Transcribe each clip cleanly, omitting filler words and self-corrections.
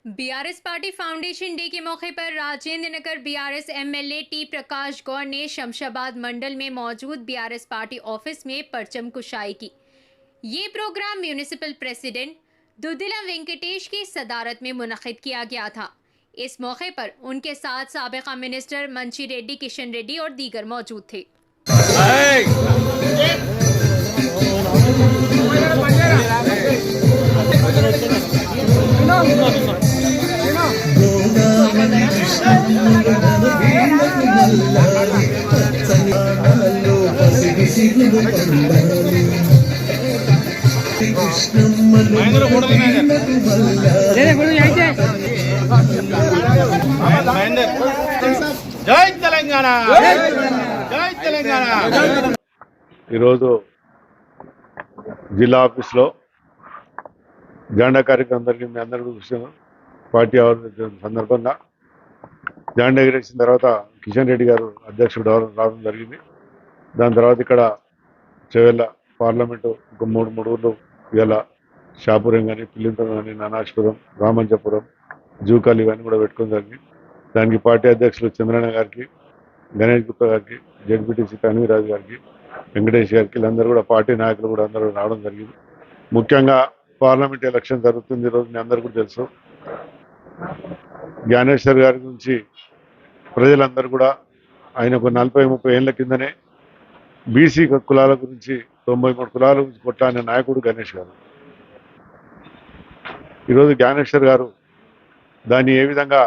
BRS party foundation day के मौके पर Rajendra Nagar BRS MLA T प्रकाश गौड़ ने शमशाबाद मंडल में मौजूद बीआरएस पार्टी ऑफिस में परचम कुशाई की। ये प्रोग्राम म्यूनिसिपल प्रेसिडेंट दुद्दिला वेंकटेश की सदारत में मुनक्किद किया गया था। इस मौके पर उनके साथ साबिका मिनिस्टर मंची रेड्डी, किशन रेड्डी और दीगर मौजूद थे। జై తెలంగాణ, జై తెలంగాణ. ఈరోజు జిల్లా ఆఫీస్లో జెండా కార్యక్రమం జరిగింది. మీ అందరికీ చూసాను. పార్టీ ఆవిర్భావం సందర్భంగా జెండా ఎగిరేసిన తర్వాత కిషన్ రెడ్డి గారు అధ్యక్షుడు రావడం జరిగింది. దాని తర్వాత ఇక్కడ చెవెళ్ళ పార్లమెంటు ఒక మూడు ఊళ్ళు ఇలా షాపురం కానీ, పిల్లింతరం కానీ, నానాష్పురం, రామంజపురం, జూకాలు ఇవన్నీ కూడా పెట్టుకోవడం జరిగింది. దానికి పార్టీ అధ్యక్షులు చంద్రన్న గారికి, గణేష్ గుప్తా గారికి, జెడ్పీటీసీ తన్వీరాజు గారికి, వెంకటేష్ గారికి, వీళ్ళందరూ కూడా పార్టీ నాయకులు కూడా అందరూ రావడం జరిగింది. ముఖ్యంగా పార్లమెంట్ ఎలక్షన్ జరుగుతుంది ఈరోజు. మీ అందరూ కూడా తెలుసు. జ్ఞానేశ్వర్ గారి గురించి ప్రజలందరూ కూడా ఆయన ఒక 40-30 ఏళ్ల కిందనే బీసీ కులాల గురించి 93 కులాల గురించి కొట్లాడిన నాయకుడు గణేష్ గారు. ఈరోజు జ్ఞానేశ్వర్ గారు దాన్ని ఏ విధంగా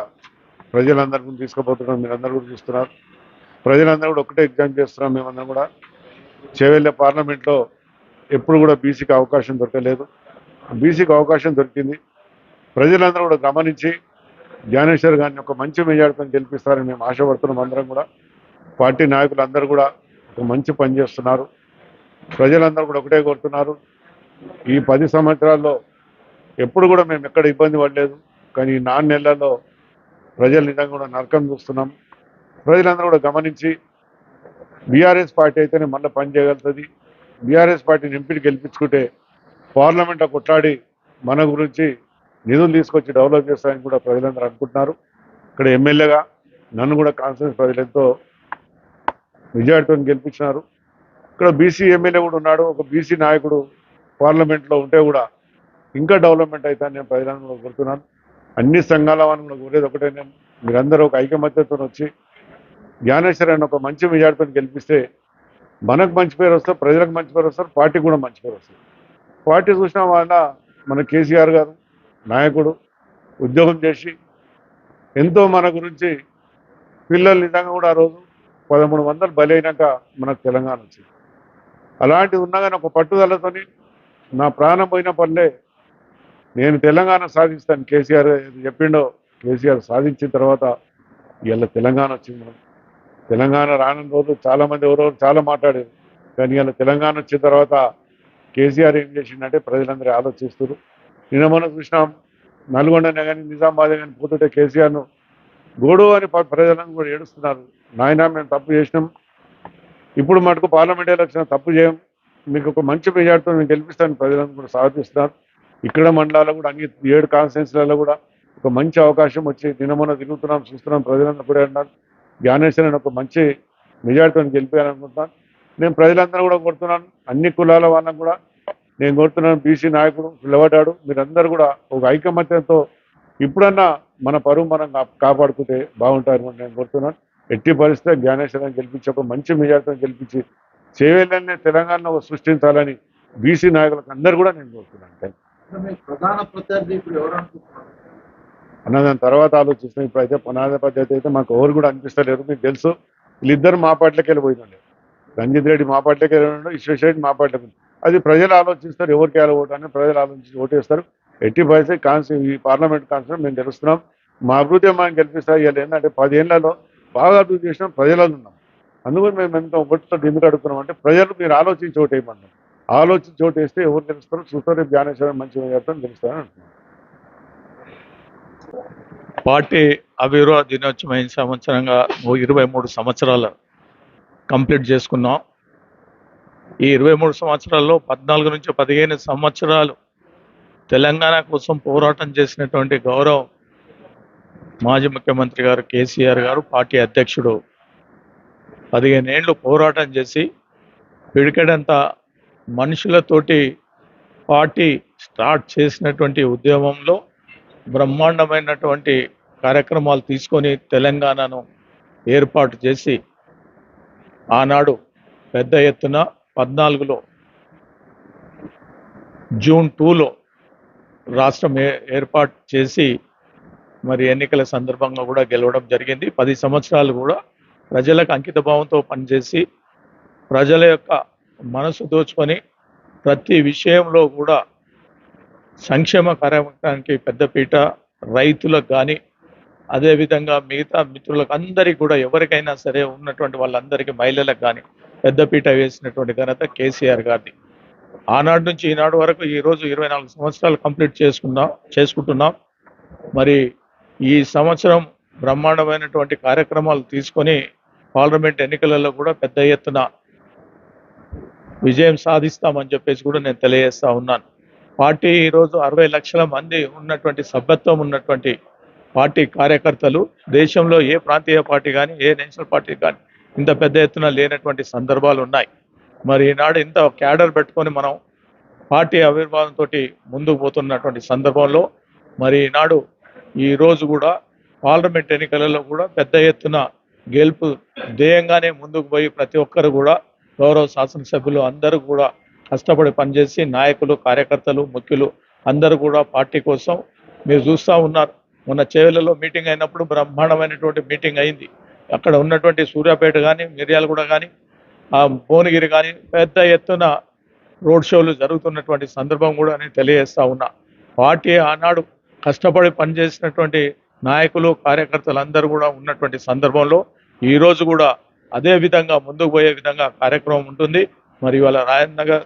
ప్రజలందరి గురించి తీసుకుపోతున్నాం మీరందరూ కూడా చూస్తున్నారు. ప్రజలందరూ కూడా ఒకటే ఎగ్జామ్ చేస్తున్నాం. మేమందరం కూడా చేవెళ్ళ పార్లమెంట్లో ఎప్పుడు కూడా బీసీకి అవకాశం దొరకలేదు. బీసీకి అవకాశం దొరికింది. ప్రజలందరూ కూడా గమనించి జ్ఞానేశ్వర్ గారిని ఒక మంచి మెజార్టీతో గెలిపిస్తారని మేము ఆశపడుతున్నాం. అందరం కూడా పార్టీ నాయకులందరూ కూడా ఒక మంచి పని చేస్తున్నారు. ప్రజలందరూ కూడా ఒకటే కోరుతున్నారు. ఈ 10 సంవత్సరాల్లో ఎప్పుడు కూడా మేము ఎక్కడ ఇబ్బంది పడలేదు. కానీ ఈ 4 నెలల్లో ప్రజలు నిజంగా కూడా నరకం చూస్తున్నాం. ప్రజలందరూ కూడా గమనించి బీఆర్ఎస్ పార్టీ అయితేనే మళ్ళీ పని చేయగలుగుతుంది. బీఆర్ఎస్ పార్టీని ఎంపీని గెలిపించుకుంటే పార్లమెంట్లో కొట్లాడి మన గురించి నిధులు తీసుకొచ్చి డెవలప్ చేస్తారని కూడా ప్రజలందరూ అనుకుంటున్నారు. ఇక్కడ ఎమ్మెల్యేగా నన్ను కూడా కాన్స్టిట్యూన్సీ ప్రజలు ఎంతో మెజార్టీతో గెలిపించినారు. ఇక్కడ బీసీ ఎమ్మెల్యే కూడా ఉన్నాడు. ఒక బీసీ నాయకుడు పార్లమెంట్లో ఉంటే కూడా ఇంకా డెవలప్మెంట్ అవుతాయని నేను ప్రజలను కూడా కోరుతున్నాను. అన్ని సంఘాల వాళ్ళని కూడా కోరేది ఒకటే, నేను మీరందరూ ఒక ఐకమత్యంతో వచ్చి జ్ఞానేశ్వర్ అని ఒక మంచి మెజార్టీతో గెలిపిస్తే మనకు మంచి పేరు వస్తారు, ప్రజలకు మంచి పేరు వస్తారు, పార్టీకి కూడా మంచి పేరు వస్తుంది. పార్టీ చూసిన వాళ్ళ మన కేసీఆర్ గారు నాయకుడు ఉద్యోగం చేసి ఎంతో మన గురించి పిల్లలు నిజంగా కూడా ఆ రోజు 1300 బలి అయినాక మనకు తెలంగాణ వచ్చింది. అలాంటిది ఉన్నా కానీ ఒక పట్టుదలతోని నా ప్రాణం పోయిన పనులే నేను తెలంగాణ సాధిస్తాను కేసీఆర్ చెప్పిండో కేసీఆర్ సాధించిన తర్వాత ఇలా తెలంగాణ వచ్చింది. మనం తెలంగాణ రాని రోజు చాలామంది ఎవరెవరు చాలా మాట్లాడారు. కానీ ఇలా తెలంగాణ వచ్చిన తర్వాత కేసీఆర్ ఏం చేసిందంటే ప్రజలందరూ ఆలోచిస్తారు. నిన్న మనం చూసినాం నల్గొండనే కానీ నిజామాబాద్ కానీ పోతుంటే కేసీఆర్ను గోడు అని ప్రజలను కూడా ఏడుస్తున్నారు. నాయన మేము తప్పు చేసినాం, ఇప్పుడు మటుకు పార్లమెంట్ ఎలక్షన్ తప్పు చేయం, మీకు ఒక మంచి మెజార్టీతో మేము గెలిపిస్తాను ప్రజలను కూడా స్వాగతిస్తున్నారు. ఇక్కడ మండలాల్లో కూడా అన్ని 7 కాన్స్టిట్యున్సీలలో కూడా ఒక మంచి అవకాశం వచ్చి నిన్న తిరుగుతున్నాం, చూస్తున్నాం. ప్రజలందరూ కూడా అన్నారు జ్ఞానేశ్వర్ ఒక మంచి మెజార్టీతో గెలిపాలనుకుంటున్నాను. నేను ప్రజలందరూ కూడా కోరుతున్నాను, అన్ని కులాల వాళ్ళని కూడా నేను కోరుతున్నాను. బీసీ నాయకుడు నిలబడ్డాడు. మీరందరూ కూడా ఒక ఐకమత్యంతో ఇప్పుడన్నా మన పరువు మనం కాపాడుకుంటే బాగుంటారని నేను కోరుతున్నాను. ఎట్టి పరిస్థితి జ్ఞానేశ్వరాన్ని గెలిపించి ఒక మంచి మెజార్టీతో గెలిపించి చేవేళ్ళనే తెలంగాణ సృష్టించాలని బీసీ నాయకులకు అందరూ కూడా నేను కోరుతున్నాను. అన్న దాని తర్వాత ఆలోచిస్తున్నాం. ఇప్పుడైతే పునాది పద్ధతి అయితే మాకు ఎవరు కూడా అనిపిస్తలేరు. మీకు తెలుసు వీళ్ళిద్దరు మా పార్టీలోకి వెళ్ళిపోయినాడు. రంజిత్ రెడ్డి మా పార్టీలోకి వెళ్ళినాడు, విశ్వేశ్వర రెడ్డి మా పార్టీలోకి. అది ప్రజలు ఆలోచిస్తారు. ఎవరికి ఎలా ఓటు అని ప్రజలు ఆలోచించి ఓటేస్తారు. ఎట్టి పరిస్థితి ఈ పార్లమెంట్ కాన్స్టిట్యూషన్ మేము గెలుస్తున్నాం. మా అభివృద్ధి మనం గెలిపిస్తాయి. ఇలా ఏంటంటే 10 ఏళ్లలో బాగా అభివృద్ధి చేసినాం, ప్రజలలో ఉన్నాం. అందుకని మేము ఎంత ఒకటితో ఎందుకు అడుగుతున్నాం అంటే ప్రజలు మీరు ఆలోచించి ఓటు వేయమన్నాం. ఆలోచించి ఓటు వేస్తే ఎవరు గెలుస్తారో చూస్తారు. జ్ఞానేశ్వరం మంచి గెలుస్తారని అంటున్నాం. పార్టీ ఆవిర్భావ దినోత్సవం అయిన సంవత్సరంగా 23 సంవత్సరాలు కంప్లీట్ చేసుకున్నాం. ఈ 23 సంవత్సరాల్లో 14 నుంచి 15 సంవత్సరాలు తెలంగాణ కోసం పోరాటం చేసినటువంటి గౌరవం మాజీ ముఖ్యమంత్రి గారు కేసీఆర్ గారు పార్టీ అధ్యక్షుడు 15 ఏళ్ళు పోరాటం చేసి పిడికెడంత మనుషులతోటి పార్టీ స్టార్ట్ చేసినటువంటి ఉద్యమంలో బ్రహ్మాండమైనటువంటి కార్యక్రమాలు తీసుకొని తెలంగాణను ఏర్పాటు చేసి ఆనాడు పెద్ద ఎత్తున 14లో జూన్ 2లో రాష్ట్రం ఏర్పాటు చేసి మరి ఎన్నికల సందర్భంగా కూడా గెలవడం జరిగింది. 10 సంవత్సరాలు కూడా ప్రజలకు అంకిత భావంతో పనిచేసి ప్రజల యొక్క మనసు దోచుకొని ప్రతి విషయంలో కూడా సంక్షేమ కార్యక్రమానికి పెద్దపీట, రైతులకు కానీ అదేవిధంగా మిగతా మిత్రులకు అందరికీ కూడా ఎవరికైనా సరే ఉన్నటువంటి వాళ్ళందరికీ మహిళలకు కానీ పెద్దపీట వేసినటువంటి ఘనత కేసీఆర్ గారిది. ఆనాడు నుంచి ఈనాడు వరకు ఈరోజు 24 సంవత్సరాలు కంప్లీట్ చేసుకుంటున్నాం. మరి ఈ సంవత్సరం బ్రహ్మాండమైనటువంటి కార్యక్రమాలు తీసుకొని పార్లమెంట్ ఎన్నికలలో కూడా పెద్ద ఎత్తున విజయం సాధిస్తామని చెప్పేసి కూడా నేను తెలియజేస్తా ఉన్నాను. పార్టీ ఈరోజు 60 లక్షల మంది ఉన్నటువంటి సభ్యత్వం ఉన్నటువంటి పార్టీ కార్యకర్తలు దేశంలో ఏ ప్రాంతీయ పార్టీ కానీ ఏ నేషనల్ పార్టీ కానీ ఇంత పెద్ద ఎత్తున లేనటువంటి సందర్భాలు ఉన్నాయి. మరి ఈనాడు ఇంత క్యాడర్ పెట్టుకొని మనం పార్టీ ఆవిర్భావంతో ముందుకు పోతున్నటువంటి సందర్భంలో మరి ఈనాడు ఈరోజు కూడా పార్లమెంట్ ఎన్నికలలో కూడా పెద్ద ఎత్తున గెలుపు ధ్యేయంగానే ముందుకు పోయి ప్రతి ఒక్కరు కూడా గౌరవ శాసనసభ్యులు అందరూ కూడా కష్టపడి పనిచేసి నాయకులు, కార్యకర్తలు, ముఖ్యులు అందరూ కూడా పార్టీ కోసం మీరు చూస్తూ ఉన్నారు. మొన్న చేవెళ్లలో మీటింగ్ అయినప్పుడు బ్రహ్మాండమైనటువంటి మీటింగ్ అయింది. అక్కడ ఉన్నటువంటి సూర్యాపేట కానీ, మిర్యాలగూడ కానీ, భువనగిరి కానీ పెద్ద ఎత్తున రోడ్ షోలు జరుగుతున్నటువంటి సందర్భం కూడా నేను తెలియజేస్తా ఉన్నా. పార్టీ ఆనాడు కష్టపడి పనిచేసినటువంటి నాయకులు, కార్యకర్తలు అందరూ కూడా ఉన్నటువంటి సందర్భంలో ఈరోజు కూడా అదే విధంగా ముందుకు పోయే విధంగా కార్యక్రమం ఉంటుంది. మరి ఇవాళ రాజేంద్ర నగర్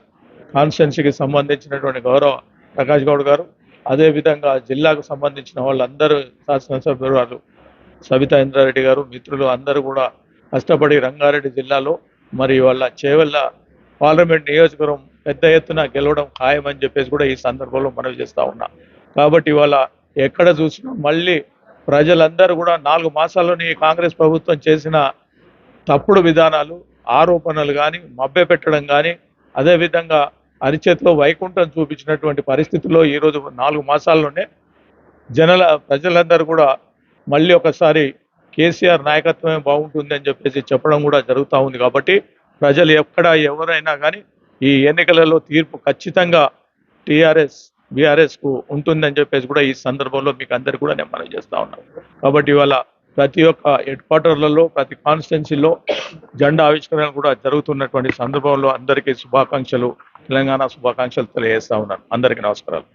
కాన్స్టిట్యున్సీకి సంబంధించినటువంటి గౌరవ ప్రకాష్ గౌడ్ గారు, అదేవిధంగా జిల్లాకు సంబంధించిన వాళ్ళందరూ శాసనసభ్యులు సబితా ఇంద్రారెడ్డి గారు, మిత్రులు అందరూ కూడా కష్టపడి రంగారెడ్డి జిల్లాలో మరి వాళ్ళ చేవెళ్ళ పార్లమెంట్ నియోజకవర్గం పెద్ద ఎత్తున గెలవడం ఖాయమని చెప్పేసి కూడా ఈ సందర్భంలో మనవి చేస్తూ ఉన్నా. కాబట్టి ఇవాళ ఎక్కడ చూసినా మళ్ళీ ప్రజలందరూ కూడా 4 మాసాల్లోని కాంగ్రెస్ ప్రభుత్వం చేసిన తప్పుడు విధానాలు, ఆరోపణలు కానీ, మభ్యపెట్టడం కానీ, అదేవిధంగా అరిచేతిలో వైకుంఠం చూపించినటువంటి పరిస్థితుల్లో ఈరోజు 4 మాసాల్లోనే ప్రజలందరూ కూడా మళ్ళీ ఒకసారి కేసీఆర్ నాయకత్వమే బాగుంటుంది అని చెప్పేసి చెప్పడం కూడా జరుగుతూ ఉంది. కాబట్టి ప్రజలు ఎవరైనా కానీ ఈ ఎన్నికలలో తీర్పు ఖచ్చితంగా బీఆర్ఎస్కు ఉంటుందని చెప్పేసి కూడా ఈ సందర్భంలో మీకు అందరికీ కూడా నేను మనవి చేస్తా ఉన్నాను. కాబట్టి ఇవాళ ప్రతి ఒక్క హెడ్ క్వార్టర్లలో, ప్రతి కాన్స్టిట్యున్సీలో జెండా ఆవిష్కరణ కూడా జరుగుతున్నటువంటి సందర్భంలో అందరికీ శుభాకాంక్షలు, తెలంగాణ శుభాకాంక్షలు తెలియజేస్తా ఉన్నాను. అందరికీ నమస్కారాలు.